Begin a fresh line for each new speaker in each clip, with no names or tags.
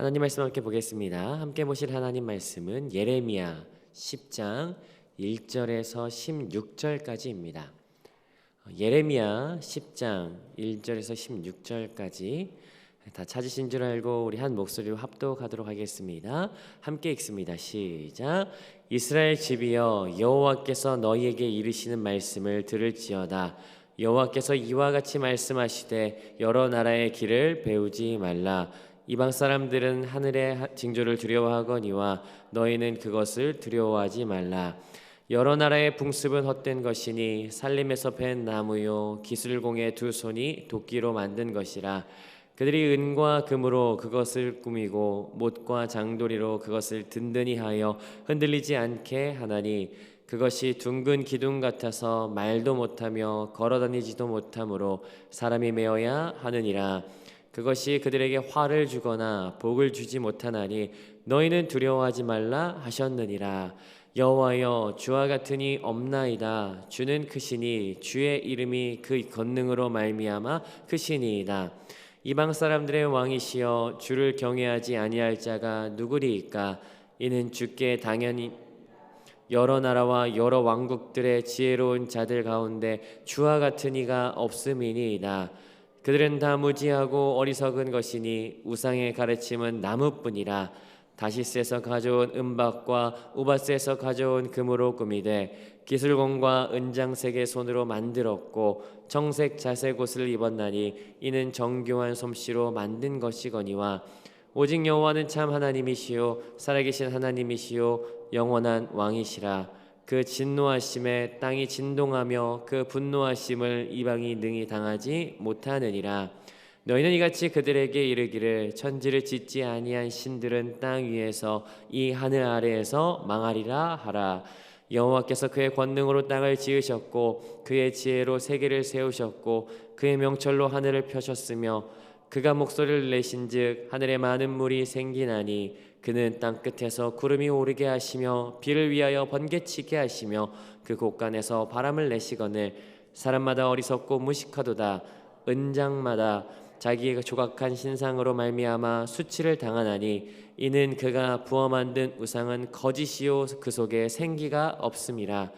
하나님 말씀 함께 보겠습니다. 함께 보실 하나님 말씀은 예레미야 10장 1절에서 16절까지입니다. 예레미야 10장 1절에서 16절까지 다 찾으신 줄 알고 우리 한 목소리로 합독하도록 하겠습니다. 함께 읽습니다. 시작. 이스라엘 집이여, 여호와께서 너희에게 이르시는 말씀을 들을지어다. 여호와께서 이와 같이 말씀하시되 여러 나라의 길을 배우지 말라. 이방 사람들은 하늘의 징조를 두려워하거니와 너희는 그것을 두려워하지 말라. 여러 나라의 풍습은 헛된 것이니 살림에서 벤 나무요 기술공의 두 손이 도끼로 만든 것이라. 그들이 은과 금으로 그것을 꾸미고 못과 장도리로 그것을 든든히 하여 흔들리지 않게 하나니 그것이 둥근 기둥 같아서 말도 못하며 걸어다니지도 못하므로 사람이 메어야 하느니라. 그것이 그들에게 화를 주거나 복을 주지 못하나니 너희는 두려워하지 말라 하셨느니라. 여호와여, 주와 같으니 없나이다. 주는 크시니 주의 이름이 그 권능으로 말미암아 크시니이다. 이방 사람들의 왕이시여, 주를 경외하지 아니할 자가 누구리이까? 이는 주께 당연히 여러 나라와 여러 왕국들의 지혜로운 자들 가운데 주와 같은 이가 없음이니이다. 그들은 다 무지하고 어리석은 것이니 우상의 가르침은 나무뿐이라. 다시스에서 가져온 은박과 우바스에서 가져온 금으로 꾸미되 기술공과 은장색의 손으로 만들었고 정색 자색 옷을 입었나니 이는 정교한 솜씨로 만든 것이거니와 오직 여호와는 참 하나님이시요 살아계신 하나님이시요 영원한 왕이시라. 그 진노하심에 땅이 진동하며 그 분노하심을 이방이 능히 당하지 못하느니라. 너희는 이같이 그들에게 이르기를 천지를 짓지 아니한 신들은 땅 위에서 이 하늘 아래에서 망하리라 하라. 여호와께서 그의 권능으로 땅을 지으셨고 그의 지혜로 세계를 세우셨고 그의 명철로 하늘을 펴셨으며 그가 목소리를 내신즉 하늘에 많은 물이 생기나니 그는 땅 끝에서 구름이 오르게 하시며 비를 위하여 번개치게 하시며 그 곳간에서 바람을 내시거늘 사람마다 어리석고 무식하도다. 은장마다 자기의 조각한 신상으로 말미암아 수치를 당하나니 이는 그가 부어 만든 우상은 거짓이요 그 속에 생기가 없음이라.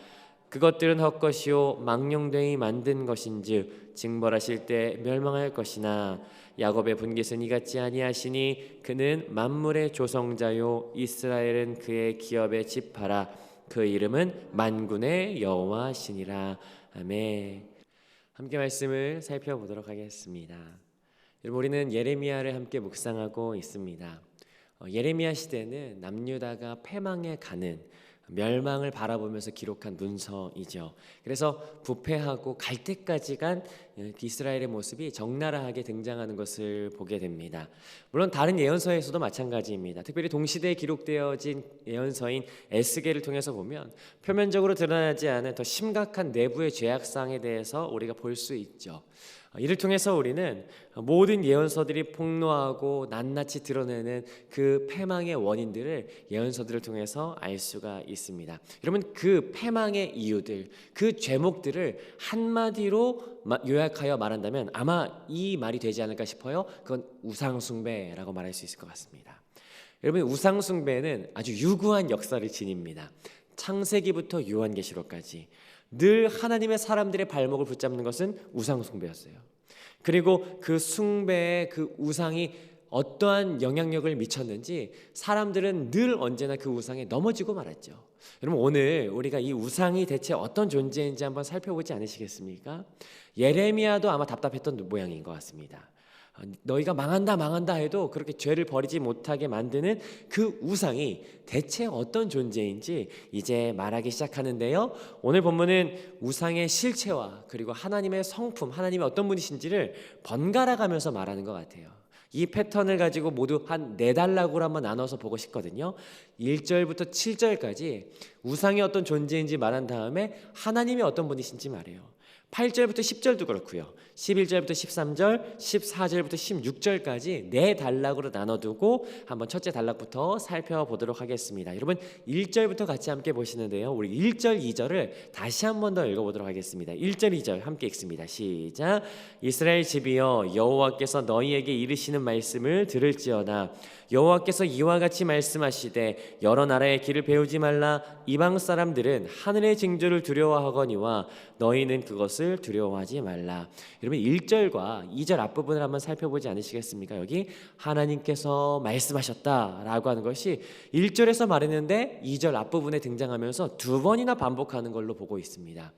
그것들은 헛것이요 망령되이 만든 것인즉 징벌하실 때 멸망할 것이나 야곱의 분깃은 이같지 아니하시니 그는 만물의 조성자요 이스라엘은 그의 기업의 지파라. 그 이름은 만군의 여호와시니라. 아멘. 함께 말씀을 살펴보도록 하겠습니다. 여러분, 우리는 예레미야를 함께 묵상하고 있습니다. 예레미야 시대는 남유다가 패망에 가는 멸망을 바라보면서 기록한 문서이죠. 그래서 부패하고 갈 때까지 간 이스라엘의 모습이 적나라하게 등장하는 것을 보게 됩니다. 물론 다른 예언서에서도 마찬가지입니다. 특별히 동시대에 기록되어진 예언서인 에스겔을 통해서 보면 표면적으로 드러나지 않은 더 심각한 내부의 죄악상에 대해서 우리가 볼 수 있죠. 이를 통해서 우리는 모든 예언서들이 폭로하고 낱낱이 드러내는 그 패망의 원인들을 예언서들을 통해서 알 수가 있습니다. 여러분, 그 패망의 이유들, 그 죄목들을 한마디로 요약하여 말한다면 아마 이 말이 되지 않을까 싶어요. 그건 우상숭배라고 말할 수 있을 것 같습니다. 여러분, 우상숭배는 아주 유구한 역사를 지닙니다. 창세기부터 요한계시록까지 늘 하나님의 사람들의 발목을 붙잡는 것은 우상숭배였어요. 그리고 그 숭배의 그 우상이 어떠한 영향력을 미쳤는지 사람들은 늘 언제나 그 우상에 넘어지고 말았죠. 여러분, 오늘 우리가 이 우상이 대체 어떤 존재인지 한번 살펴보지 않으시겠습니까? 예레미야도 아마 답답했던 모양인 것 같습니다. 너희가 망한다 해도 그렇게 죄를 버리지 못하게 만드는 그 우상이 대체 어떤 존재인지 이제 말하기 시작하는데요. 오늘 본문은 우상의 실체와 그리고 하나님의 성품, 하나님의 어떤 분이신지를 번갈아 가면서 말하는 것 같아요. 이 패턴을 가지고 모두 한 4단락으로 한번 나눠서 보고 싶거든요. 1절부터 7절까지 우상이 어떤 존재인지 말한 다음에 하나님이 어떤 분이신지 말해요. 8절부터 10절도 그렇고요. 11절부터 13절, 14절부터 16절까지 네 단락으로 나눠두고 한번 첫째 단락부터 살펴보도록 하겠습니다. 여러분 1절부터 같이 함께 보시는데요. 우리 1절, 2절을 다시 한 번 더 읽어보도록 하겠습니다. 1절, 2절 함께 읽습니다. 시작. 이스라엘 집이여 여호와께서 너희에게 이르시는 말씀을 들을지어다. 여호와께서 이와 같이 말씀하시되 여러 나라의 길을 배우지 말라. 이방 사람들은 하늘의 징조를 두려워하거니와 너희는 그것을 두려워하지 말라. 여러분 1절과 2절 앞부분을 한번 살펴보지 않으시겠습니까? 여기 하나님께서 말씀하셨다라고 하는 것이 1절에서 말했는데 2절 앞부분에 등장하면서 두 번이나 반복하는 걸로 보고 있습니다.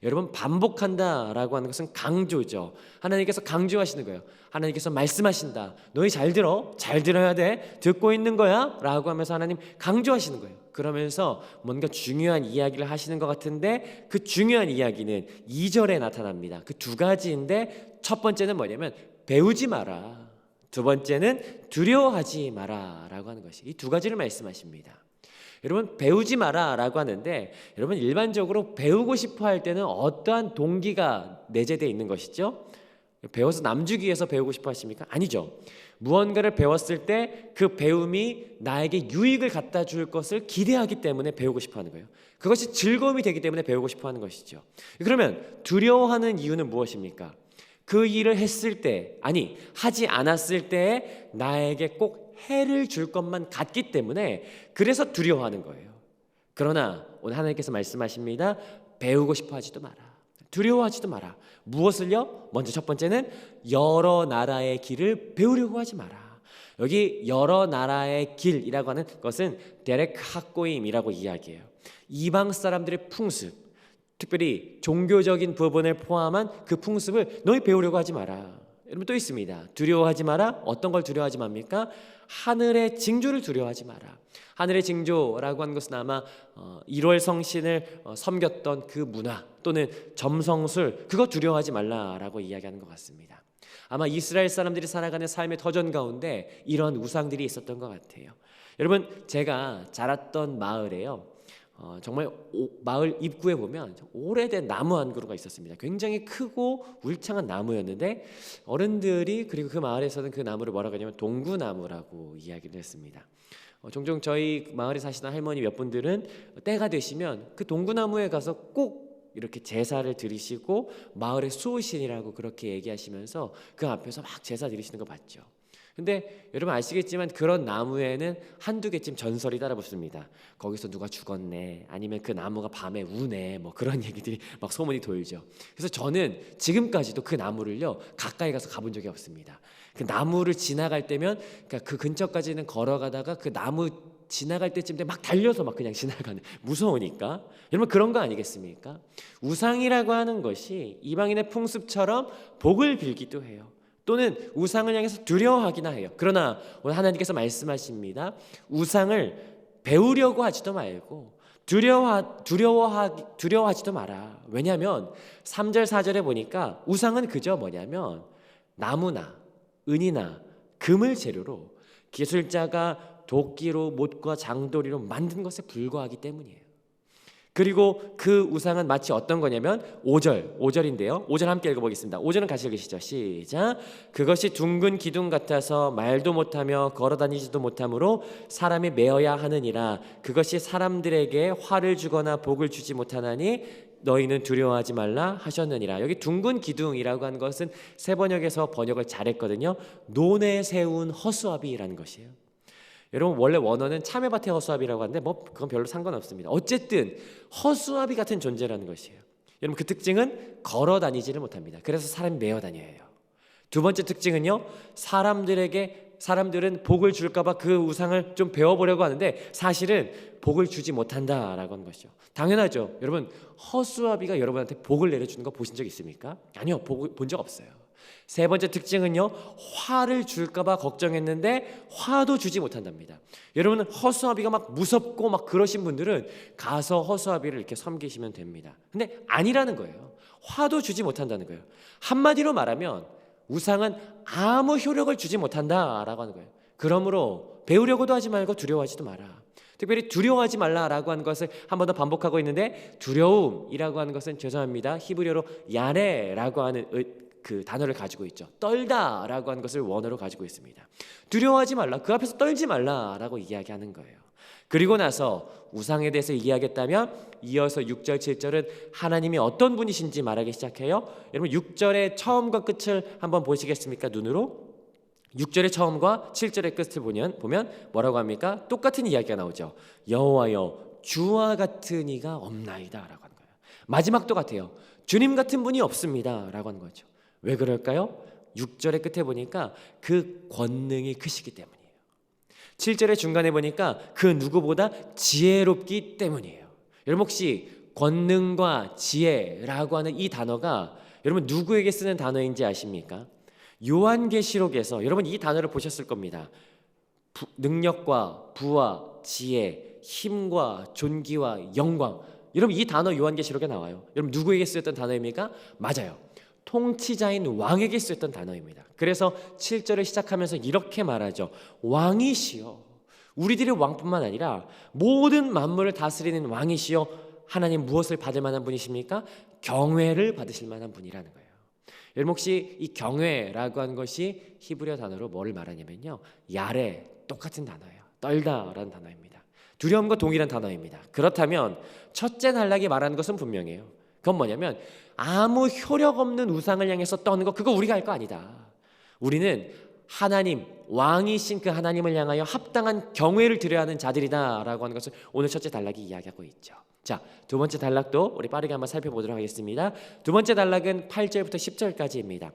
여러분 반복한다라고 하는 것은 강조죠. 하나님께서 강조하시는 거예요. 하나님께서 말씀하신다. 너희 잘 들어. 잘 들어야 돼. 듣고 있는 거야 라고 하면서 하나님 강조하시는 거예요. 그러면서 뭔가 중요한 이야기를 하시는 것 같은데 그 중요한 이야기는 2절에 나타납니다. 그 두 가지인데 첫 번째는 뭐냐면 배우지 마라. 두 번째는 두려워하지 마라 라고 하는 것이 이 두 가지를 말씀하십니다. 여러분 배우지 마라 라고 하는데 여러분 일반적으로 배우고 싶어 할 때는 어떠한 동기가 내재되어 있는 것이죠? 배워서 남주기 위해서 배우고 싶어 하십니까? 아니죠. 무언가를 배웠을 때 그 배움이 나에게 유익을 갖다 줄 것을 기대하기 때문에 배우고 싶어 하는 거예요. 그것이 즐거움이 되기 때문에 배우고 싶어 하는 것이죠. 그러면 두려워하는 이유는 무엇입니까? 그 일을 했을 때, 아니 하지 않았을 때에 나에게 꼭 해를 줄 것만 같기 때문에 그래서 두려워하는 거예요. 그러나 오늘 하나님께서 말씀하십니다. 배우고 싶어 하지도 마라. 두려워하지도 마라. 무엇을요? 먼저 첫 번째는 여러 나라의 길을 배우려고 하지 마라. 여기 여러 나라의 길이라고 하는 것은 데렉 하고임이라고 이야기해요. 이방 사람들의 풍습, 특별히 종교적인 부분을 포함한 그 풍습을 너희 배우려고 하지 마라. 여러분 또 있습니다. 두려워하지 마라. 어떤 걸 두려워하지 맙니까? 하늘의 징조를 두려워하지 마라. 하늘의 징조라고 하는 것은 아마 1월 성신을 섬겼던 그 문화 또는 점성술 그거 두려워하지 말라라고 이야기하는 것 같습니다. 아마 이스라엘 사람들이 살아가는 삶의 터전 가운데 이런 우상들이 있었던 것 같아요. 여러분 제가 자랐던 마을에요. 정말 마을 입구에 보면 오래된 나무 한 그루가 있었습니다. 굉장히 크고 울창한 나무였는데 어른들이 그리고 그 마을에서는 그 나무를 뭐라고 하냐면 동구나무라고 이야기를 했습니다. 종종 저희 마을에 사시는 할머니 몇 분들은 때가 되시면 그 동구나무에 가서 꼭 이렇게 제사를 드리시고 마을의 수호신이라고 그렇게 얘기하시면서 그 앞에서 막 제사 드리시는 거 봤죠. 근데 여러분 아시겠지만 그런 나무에는 한두 개쯤 전설이 따라 붙습니다. 거기서 누가 죽었네, 아니면 그 나무가 밤에 우네, 뭐 그런 얘기들이 막 소문이 돌죠. 그래서 저는 지금까지도 그 나무를요 가까이 가서 가본 적이 없습니다. 그 나무를 지나갈 때면 그러니까 그 근처까지는 걸어가다가 그 나무 지나갈 때쯤 막 달려서 막 그냥 지나가는, 무서우니까. 여러분 그런 거 아니겠습니까? 우상이라고 하는 것이 이방인의 풍습처럼 복을 빌기도 해요. 또는 우상을 향해서 두려워하기나 해요. 그러나 오늘 하나님께서 말씀하십니다. 우상을 배우려고 하지도 말고 두려워하지도 마라. 왜냐하면 3절 4절에 보니까 우상은 그저 뭐냐면 나무나 은이나 금을 재료로 기술자가 도끼로 못과 장도리로 만든 것에 불과하기 때문이에요. 그리고 그 우상은 마치 어떤 거냐면 5절인데요. 5절 함께 읽어보겠습니다. 5절은 같이 읽으시죠. 시작. 그것이 둥근 기둥 같아서 말도 못하며 걸어다니지도 못하므로 사람이 메어야 하느니라. 그것이 사람들에게 화를 주거나 복을 주지 못하나니 너희는 두려워하지 말라 하셨느니라. 여기 둥근 기둥이라고 하는 것은 새 번역에서 번역을 잘했거든요. 논에 세운 허수아비라는 것이에요. 여러분 원래 원어는 참외밭의 허수아비라고 하는데 뭐 그건 별로 상관없습니다. 어쨌든 허수아비 같은 존재라는 것이에요. 여러분 그 특징은 걸어 다니지를 못합니다. 그래서 사람이 메어 다녀요. 두 번째 특징은요. 사람들은 복을 줄까봐 그 우상을 좀 배워보려고 하는데 사실은 복을 주지 못한다라고 하는 것이죠. 당연하죠. 여러분 허수아비가 여러분한테 복을 내려주는 거 보신 적 있습니까? 아니요. 본 적 없어요. 세 번째 특징은요. 화를 줄까봐 걱정했는데 화도 주지 못한답니다. 여러분 허수아비가 막 무섭고 막 그러신 분들은 가서 허수아비를 이렇게 섬기시면 됩니다. 근데 아니라는 거예요. 화도 주지 못한다는 거예요. 한마디로 말하면 우상은 아무 효력을 주지 못한다라고 하는 거예요. 그러므로 배우려고도 하지 말고 두려워하지도 마라. 특별히 두려워하지 말라라고 하는 것을 한 번 더 반복하고 있는데, 두려움이라고 하는 것은 죄송합니다, 히브리어로 야레라고 하는 그 단어를 가지고 있죠. 떨다라고 하는 것을 원어로 가지고 있습니다. 두려워하지 말라, 그 앞에서 떨지 말라라고 이야기하는 거예요. 그리고 나서 우상에 대해서 이야기했다면 이어서 6절 7절은 하나님이 어떤 분이신지 말하기 시작해요. 여러분 6절의 처음과 끝을 한번 보시겠습니까? 눈으로 6절의 처음과 7절의 끝을 보면 뭐라고 합니까? 똑같은 이야기가 나오죠. 여호와여 주와 같은 이가 없나이다 라고 하는 거예요. 마지막도 같아요. 주님 같은 분이 없습니다 라고 하는 거죠. 왜 그럴까요? 6절의 끝에 보니까 그 권능이 크시기 때문이에요. 7절의 중간에 보니까 그 누구보다 지혜롭기 때문이에요. 여러분 혹시 권능과 지혜라고 하는 이 단어가 여러분 누구에게 쓰는 단어인지 아십니까? 요한계시록에서 여러분 이 단어를 보셨을 겁니다. 능력과 부와 지혜, 힘과 존귀와 영광. 여러분 이 단어 요한계시록에 나와요. 여러분 누구에게 쓰였던 단어입니까? 맞아요. 통치자인 왕에게 쓰였던 단어입니다. 그래서 7절을 시작하면서 이렇게 말하죠. 왕이시여, 우리들의 왕뿐만 아니라 모든 만물을 다스리는 왕이시여, 하나님 무엇을 받을 만한 분이십니까? 경외를 받으실 만한 분이라는 거예요. 여러분 혹시 이 경외라고 하는 것이 히브리어 단어로 뭐를 말하냐면요, 야레, 똑같은 단어예요. 떨다라는 단어입니다. 두려움과 동일한 단어입니다. 그렇다면 첫째 단락이 말하는 것은 분명해요. 그건 뭐냐면 아무 효력 없는 우상을 향해서 떠는 거, 그거 우리가 할 거 아니다. 우리는 하나님, 왕이신 그 하나님을 향하여 합당한 경외를 드려야 하는 자들이다 라고 하는 것을 오늘 첫째 단락이 이야기하고 있죠. 자, 두 번째 단락도 우리 빠르게 한번 살펴보도록 하겠습니다. 두 번째 단락은 8절부터 10절까지입니다.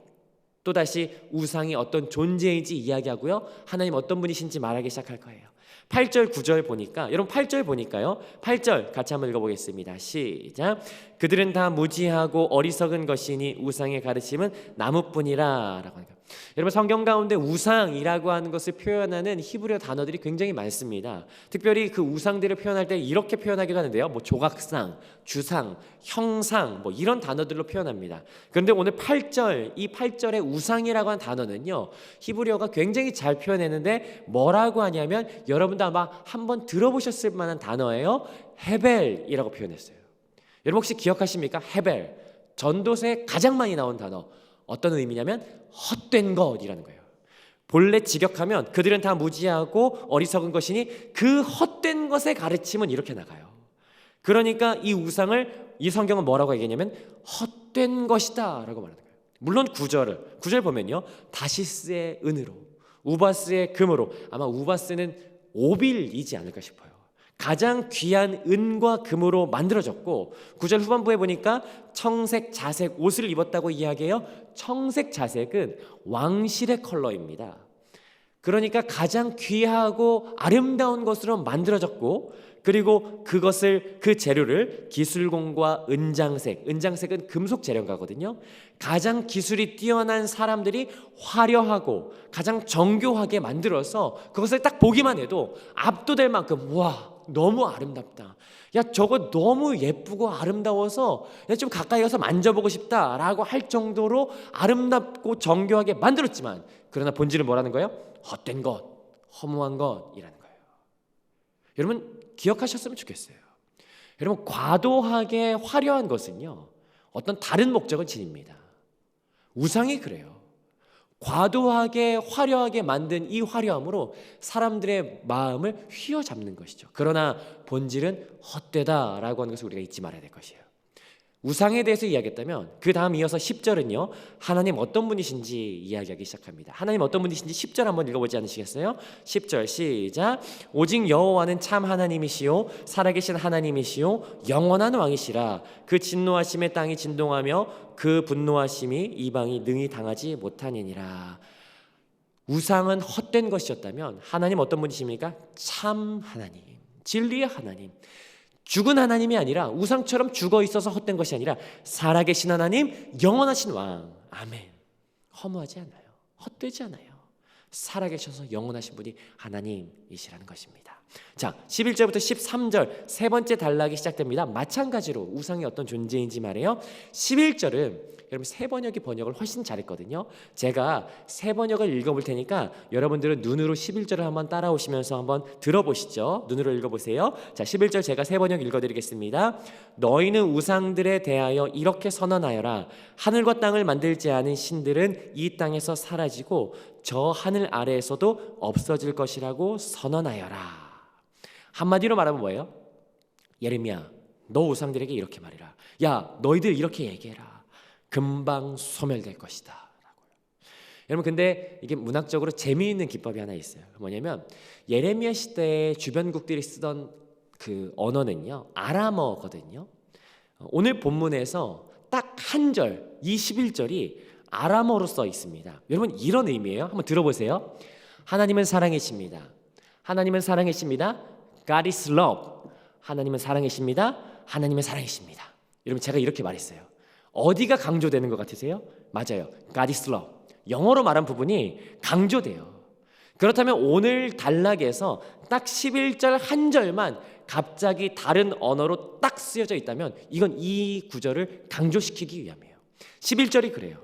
또다시 우상이 어떤 존재인지 이야기하고요, 하나님 어떤 분이신지 말하기 시작할 거예요. 8절 9절 보니까, 여러분 8절 보니까요, 8절 같이 한번 읽어보겠습니다. 시작. 그들은 다 무지하고 어리석은 것이니 우상의 가르침은 나무뿐이라 라고 하니까, 여러분 성경 가운데 우상이라고 하는 것을 표현하는 히브리어 단어들이 굉장히 많습니다. 특별히 그 우상들을 표현할 때 이렇게 표현하기도 하는데요, 뭐 조각상, 주상, 형상, 뭐 이런 단어들로 표현합니다. 그런데 오늘 8절, 이 8절의 우상이라고 하는 단어는요, 히브리어가 굉장히 잘 표현했는데 뭐라고 하냐면, 여러분도 아마 한번 들어보셨을 만한 단어예요. 헤벨이라고 표현했어요. 여러분 혹시 기억하십니까? 헤벨, 전도서에 가장 많이 나온 단어. 어떤 의미냐면 헛된 것이라는 거예요. 본래 직역하면 그들은 다 무지하고 어리석은 것이니 그 헛된 것의 가르침은 이렇게 나가요. 그러니까 이 우상을 이 성경은 뭐라고 얘기하냐면 헛된 것이다 라고 말하는 거예요. 물론 9절 보면요, 다시스의 은으로, 우바스의 금으로, 아마 우바스는 오빌이지 않을까 싶어요. 가장 귀한 은과 금으로 만들어졌고, 9절 후반부에 보니까 청색, 자색 옷을 입었다고 이야기해요. 청색, 자색은 왕실의 컬러입니다. 그러니까 가장 귀하고 아름다운 것으로 만들어졌고, 그리고 그 재료를 기술공과 은장색은 금속 재료가거든요. 가장 기술이 뛰어난 사람들이 화려하고 가장 정교하게 만들어서 그것을 딱 보기만 해도 압도될 만큼, 와, 너무 아름답다, 야 저거 너무 예쁘고 아름다워서 야 좀 가까이 가서 만져보고 싶다라고 할 정도로 아름답고 정교하게 만들었지만, 그러나 본질은 뭐라는 거예요? 헛된 것, 허무한 것이라는 거예요. 여러분 기억하셨으면 좋겠어요. 여러분 과도하게 화려한 것은요, 어떤 다른 목적을 지닙니다. 우상이 그래요. 과도하게 화려하게 만든 이 화려함으로 사람들의 마음을 휘어잡는 것이죠. 그러나 본질은 헛되다라고 하는 것을 우리가 잊지 말아야 될 것이에요. 우상에 대해서 이야기했다면 그 다음 이어서 10절은요, 하나님 어떤 분이신지 이야기하기 시작합니다. 하나님 어떤 분이신지 10절 한번 읽어보지 않으시겠어요? 10절 시작. 오직 여호와는 참 하나님이시요 살아계신 하나님이시요 영원한 왕이시라. 그 진노하심에 땅이 진동하며 그 분노하심이 이방이 능히 당하지 못하니라. 우상은 헛된 것이었다면 하나님 어떤 분이십니까? 참 하나님, 진리의 하나님, 죽은 하나님이 아니라, 우상처럼 죽어 있어서 헛된 것이 아니라 살아계신 하나님, 영원하신 왕. 아멘. 허무하지 않아요. 헛되지 않아요. 살아계셔서 영원하신 분이 하나님이시라는 것입니다. 자, 11절부터 13절 세 번째 단락이 시작됩니다. 마찬가지로 우상이 어떤 존재인지 말이에요. 11절은 여러분 새 번역이 번역을 훨씬 잘했거든요. 제가 새 번역을 읽어볼 테니까 여러분들은 눈으로 11절을 한번 따라오시면서 한번 들어보시죠. 눈으로 읽어보세요. 자, 11절 제가 새 번역 읽어드리겠습니다. 너희는 우상들에 대하여 이렇게 선언하여라. 하늘과 땅을 만들지 않은 신들은 이 땅에서 사라지고 저 하늘 아래에서도 없어질 것이라고 선언하여라. 한마디로 말하면 뭐예요? 예레미야, 너 우상들에게 이렇게 말해라. 야, 너희들 이렇게 얘기해라. 금방 소멸될 것이다 라고요. 여러분, 근데 이게 문학적으로 재미있는 기법이 하나 있어요. 뭐냐면 예레미야 시대에 주변국들이 쓰던 그 언어는요, 아람어거든요. 오늘 본문에서 딱 한 절, 21절이 아람어로 써 있습니다. 여러분, 이런 의미예요. 한번 들어보세요. 하나님은 사랑이십니다. 하나님은 사랑이십니다. God is love. 하나님은 사랑이십니다. 하나님은 사랑이십니다. 여러분, 제가 이렇게 말했어요. 어디가 강조되는 것 같으세요? 맞아요. God is love. 영어로 말한 부분이 강조돼요. 그렇다면 오늘 단락에서 딱 11절 한 절만 갑자기 다른 언어로 딱 쓰여져 있다면 이건 이 구절을 강조시키기 위함이에요. 11절이 그래요.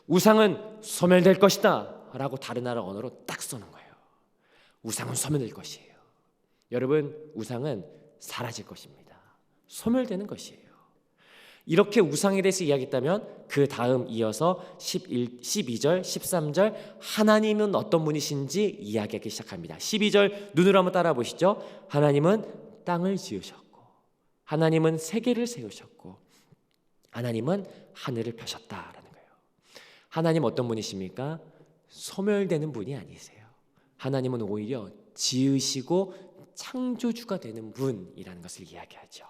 우상은 소멸될 것이다 라고 다른 나라 언어로 딱 써놓은 거예요. 우상은 소멸될 것이에요. 여러분, 우상은 사라질 것입니다. 소멸되는 것이에요. 이렇게 우상에 대해서 이야기했다면 그 다음 이어서 12절, 13절 하나님은 어떤 분이신지 이야기하기 시작합니다. 12절 눈으로 한번 따라 보시죠. 하나님은 땅을 지으셨고 하나님은 세계를 세우셨고 하나님은 하늘을 펴셨다라는 거예요. 하나님 어떤 분이십니까? 소멸되는 분이 아니세요. 하나님은 오히려 지으시고 창조주가 되는 분이라는 것을 이야기하죠.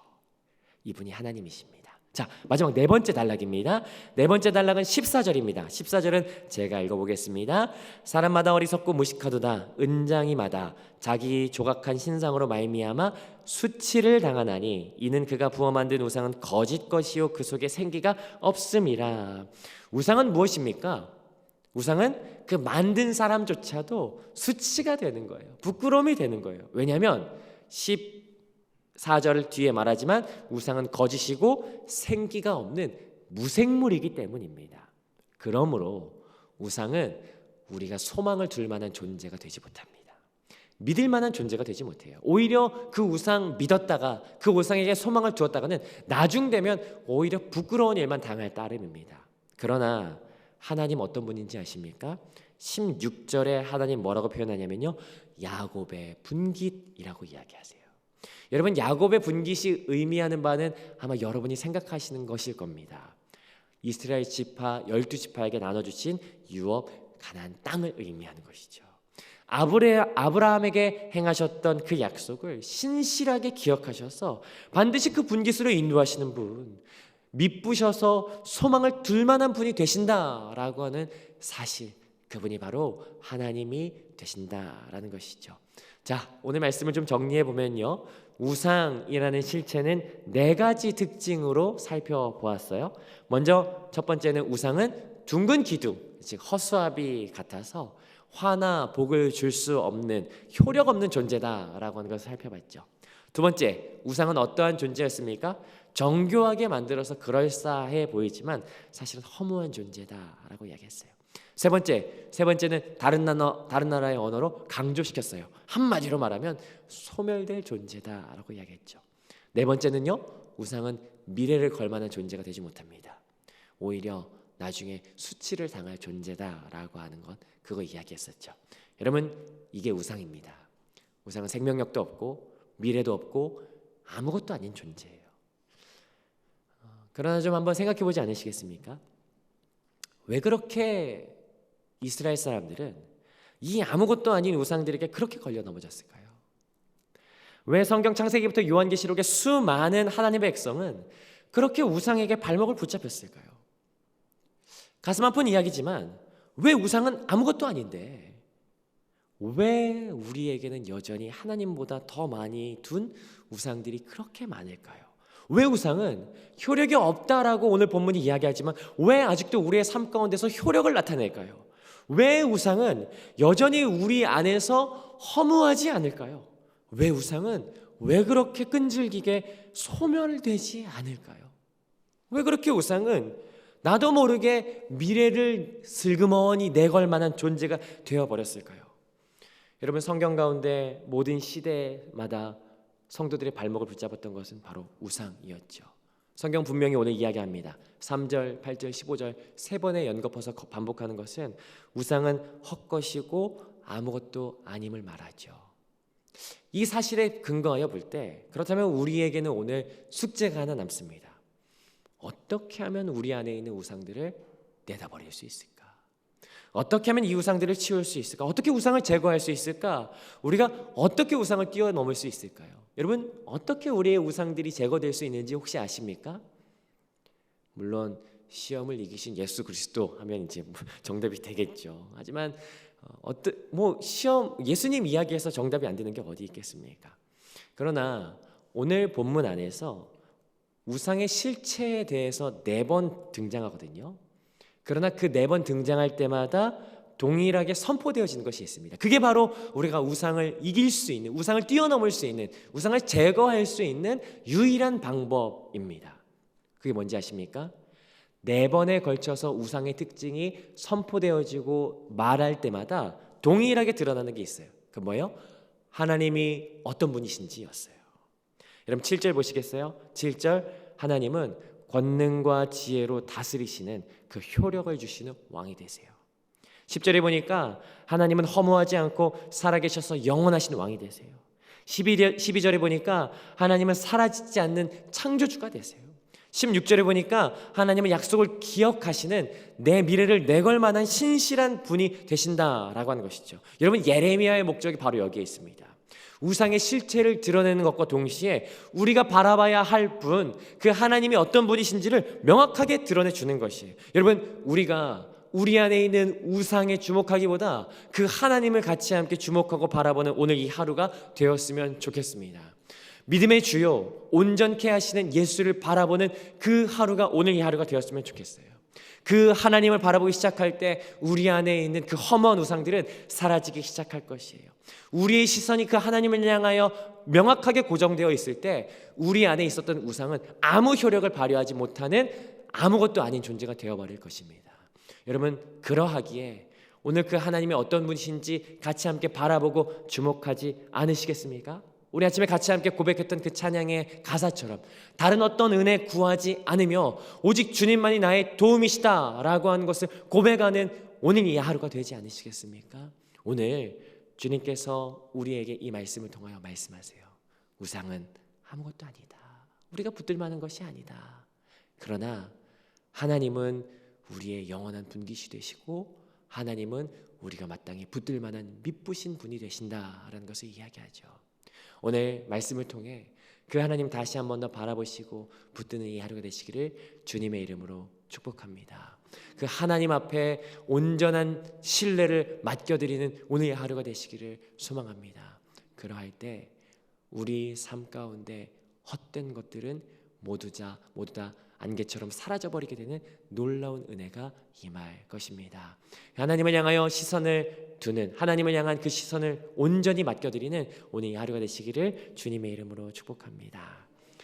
이분이 하나님이십니다. 자, 마지막 네 번째 단락입니다. 네 번째 단락은 14절입니다. 14절은 제가 읽어보겠습니다. 사람마다 어리석고 무식하도다. 은장이마다 자기 조각한 신상으로 말미암아 수치를 당하나니 이는 그가 부어 만든 우상은 거짓 것이요 그 속에 생기가 없음이라. 우상은 무엇입니까? 우상은 그 만든 사람조차도 수치가 되는 거예요. 부끄러움이 되는 거예요. 왜냐하면 14절 뒤에 말하지만 우상은 거짓이고 생기가 없는 무생물이기 때문입니다. 그러므로 우상은 우리가 소망을 둘 만한 존재가 되지 못합니다. 믿을 만한 존재가 되지 못해요. 오히려 그 우상 믿었다가 그 우상에게 소망을 두었다가는 나중 되면 오히려 부끄러운 일만 당할 따름입니다. 그러나 하나님 어떤 분인지 아십니까? 16절에 하나님 뭐라고 표현하냐면요, 야곱의 분깃이라고 이야기하세요. 여러분, 야곱의 분깃이 의미하는 바는 아마 여러분이 생각하시는 것일 겁니다. 이스라엘 지파 12지파에게 나눠주신 유업 가나안 땅을 의미하는 것이죠. 아브라함에게 행하셨던 그 약속을 신실하게 기억하셔서 반드시 그 분깃으로 인도하시는 분, 믿부셔서 소망을 둘 만한 분이 되신다라고 하는 사실, 그분이 바로 하나님이 되신다라는 것이죠. 자, 오늘 말씀을 좀 정리해 보면요, 우상이라는 실체는 네 가지 특징으로 살펴보았어요. 먼저 첫 번째는 우상은 둥근 기둥, 즉 허수아비 같아서 화나 복을 줄 수 없는 효력 없는 존재다라고 하는 것을 살펴봤죠. 두 번째, 우상은 어떠한 존재였습니까? 정교하게 만들어서 그럴싸해 보이지만 사실은 허무한 존재다라고 이야기했어요. 세 번째는 다른 나라의 언어로 강조시켰어요. 한마디로 말하면 소멸될 존재다라고 이야기했죠. 네 번째는요, 우상은 미래를 걸 만한 존재가 되지 못합니다. 오히려 나중에 수치를 당할 존재다라고 하는 것, 그거 이야기했었죠. 여러분, 이게 우상입니다. 우상은 생명력도 없고 미래도 없고 아무것도 아닌 존재예요. 그러나 좀 한번 생각해 보지 않으시겠습니까? 왜 그렇게 이스라엘 사람들은 이 아무것도 아닌 우상들에게 그렇게 걸려 넘어졌을까요? 왜 성경 창세기부터 요한계시록의 수많은 하나님의 백성은 그렇게 우상에게 발목을 붙잡혔을까요? 가슴 아픈 이야기지만 왜 우상은 아무것도 아닌데 왜 우리에게는 여전히 하나님보다 더 많이 둔 우상들이 그렇게 많을까요? 왜 우상은 효력이 없다라고 오늘 본문이 이야기하지만 왜 아직도 우리의 삶 가운데서 효력을 나타낼까요? 왜 우상은 여전히 우리 안에서 허무하지 않을까요? 왜 우상은 왜 그렇게 끈질기게 소멸되지 않을까요? 왜 그렇게 우상은 나도 모르게 미래를 슬그머니 내걸 만한 존재가 되어버렸을까요? 여러분, 성경 가운데 모든 시대마다 성도들의 발목을 붙잡았던 것은 바로 우상이었죠. 성경 분명히 오늘 이야기합니다. 3절, 8절, 15절 세 번에 연거푸서 반복하는 것은 우상은 헛것이고 아무것도 아님을 말하죠. 이 사실에 근거하여 볼 때, 그렇다면 우리에게는 오늘 숙제가 하나 남습니다. 어떻게 하면 우리 안에 있는 우상들을 내다버릴 수 있을까? 어떻게 하면 이 우상들을 치울 수 있을까? 어떻게 우상을 제거할 수 있을까? 우리가 어떻게 우상을 뛰어넘을 수 있을까요? 여러분, 어떻게 우리의 우상들이 제거될 수 있는지 혹시 아십니까? 물론 시험을 이기신 예수 그리스도 하면 이제 정답이 되겠죠. 하지만 시험 예수님 이야기에서 정답이 안 되는 게 어디 있겠습니까? 그러나 오늘 본문 안에서 우상의 실체에 대해서 4번 등장하거든요. 그러나 그 4번 등장할 때마다 동일하게 선포되어지는 것이 있습니다. 그게 바로 우리가 우상을 이길 수 있는, 우상을 뛰어넘을 수 있는, 우상을 제거할 수 있는 유일한 방법입니다. 그게 뭔지 아십니까? 4번에 걸쳐서 우상의 특징이 선포되어지고 말할 때마다 동일하게 드러나는 게 있어요. 그 뭐예요? 하나님이 어떤 분이신지였어요. 여러분 7절 보시겠어요? 7절, 하나님은 권능과 지혜로 다스리시는 그 효력을 주시는 왕이 되세요. 10절에 보니까 하나님은 허무하지 않고 살아계셔서 영원하신 왕이 되세요. 12절에 보니까 하나님은 사라지지 않는 창조주가 되세요. 16절에 보니까 하나님은 약속을 기억하시는 내 미래를 내걸 만한 신실한 분이 되신다라고 하는 것이죠. 여러분, 예레미야의 목적이 바로 여기에 있습니다. 우상의 실체를 드러내는 것과 동시에 우리가 바라봐야 할 분, 그 하나님이 어떤 분이신지를 명확하게 드러내주는 것이에요. 여러분, 우리가 우리 안에 있는 우상에 주목하기보다 그 하나님을 같이 함께 주목하고 바라보는 오늘 이 하루가 되었으면 좋겠습니다. 믿음의 주요, 온전케 하시는 예수를 바라보는 그 하루가 오늘 이 하루가 되었으면 좋겠어요. 그 하나님을 바라보기 시작할 때 우리 안에 있는 그 허무한 우상들은 사라지기 시작할 것이에요. 우리의 시선이 그 하나님을 향하여 명확하게 고정되어 있을 때 우리 안에 있었던 우상은 아무 효력을 발휘하지 못하는 아무것도 아닌 존재가 되어버릴 것입니다. 여러분, 그러하기에 오늘 그 하나님이 어떤 분이신지 같이 함께 바라보고 주목하지 않으시겠습니까? 우리 아침에 같이 함께 고백했던 그 찬양의 가사처럼 다른 어떤 은혜 구하지 않으며 오직 주님만이 나의 도움이시다라고 하는 것을 고백하는 오늘 이 하루가 되지 않으시겠습니까? 오늘 주님께서 우리에게 이 말씀을 통하여 말씀하세요. 우상은 아무것도 아니다. 우리가 붙들 만한 것이 아니다. 그러나 하나님은 우리의 영원한 분기시 되시고 하나님은 우리가 마땅히 붙들 만한 미쁘신 분이 되신다라는 것을 이야기하죠. 오늘 말씀을 통해 그 하나님 다시 한 번 더 바라보시고 붙드는 이 하루가 되시기를 주님의 이름으로 축복합니다. 그 하나님 앞에 온전한 신뢰를 맡겨드리는 오늘의 하루가 되시기를 소망합니다. 그러할 때 우리 삶 가운데 헛된 것들은 모두 다 안개처럼 사라져버리게 되는 놀라운 은혜가 임할 것입니다. 하나님을 향하여 시선을 두는, 하나님을 향한 그 시선을 온전히 맡겨드리는 오늘 이 하루가 되시기를 주님의 이름으로 축복합니다.